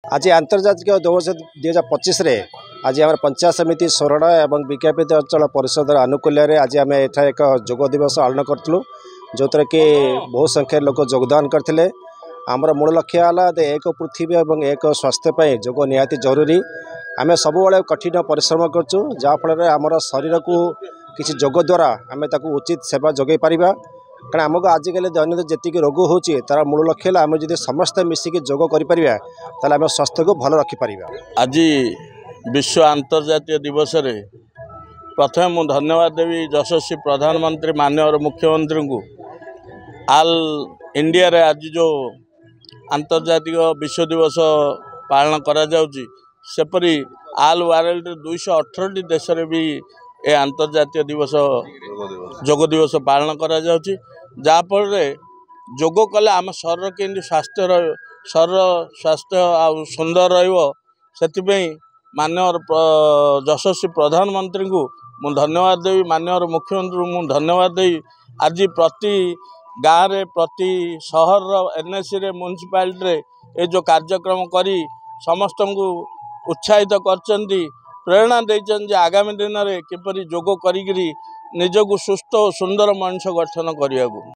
आज आंतर्जातिक दिवस 2025 आज आम पंचायत समिति सोरण और विज्ञापित अंचल परिषद आनुकूल्य आज आम एठा एक जोग दिवस पालन करूँ जो थर कि बहुत संख्यार लोक योगदान करते। आमर मूल लक्ष्य है एक पृथ्वी और एक स्वास्थ्य जोग निहाती जरूरी। आम सब कठिन परिश्रम करूँ जहाँफल आमर शरीर को किसी जोग द्वारा आम उचित सेवा जोगे पारिबा। कारण आमको आजिकल दैनंदिन जी रोग हो तार मूल लक्ष्य है आम जो समस्ते मिसिकी जोग करें आम स्वास्थ्य को भल रखिपर। आज विश्व अंतर्जातीय दिवस रे प्रथम मु धन्यवाद देवी यशस्वी प्रधानमंत्री माननीय मुख्यमंत्री को आल इंडिया रे आज जो अंतर्जातिक विश्व दिवस पालन करा जाउची सेपरी आल वर्ल्ड 218 देश रे भी ए अंतर्जातीय दिवस जोग दिवस पालन करा जाउची जाफल जोग कले आम शरीर के स्वास्थ्य शरीर स्वास्थ्य आ सुंदर रही माननीय यशस्वी प्रधानमंत्री को मु धन्यवाद देवी माननीय मुख्यमंत्री मु धन्यवाद देवी आज प्रति गाँव रे प्रति शहर एनएसी रे म्युनिसिपालिटी रे ए जो कार्यक्रम करी समस्त को उत्साहित करचंदी प्रेरणा देचंदी आगामी दिन में किपरि जोग करी निजको सुस्थ और सुंदर मनुष्य गठन करिया।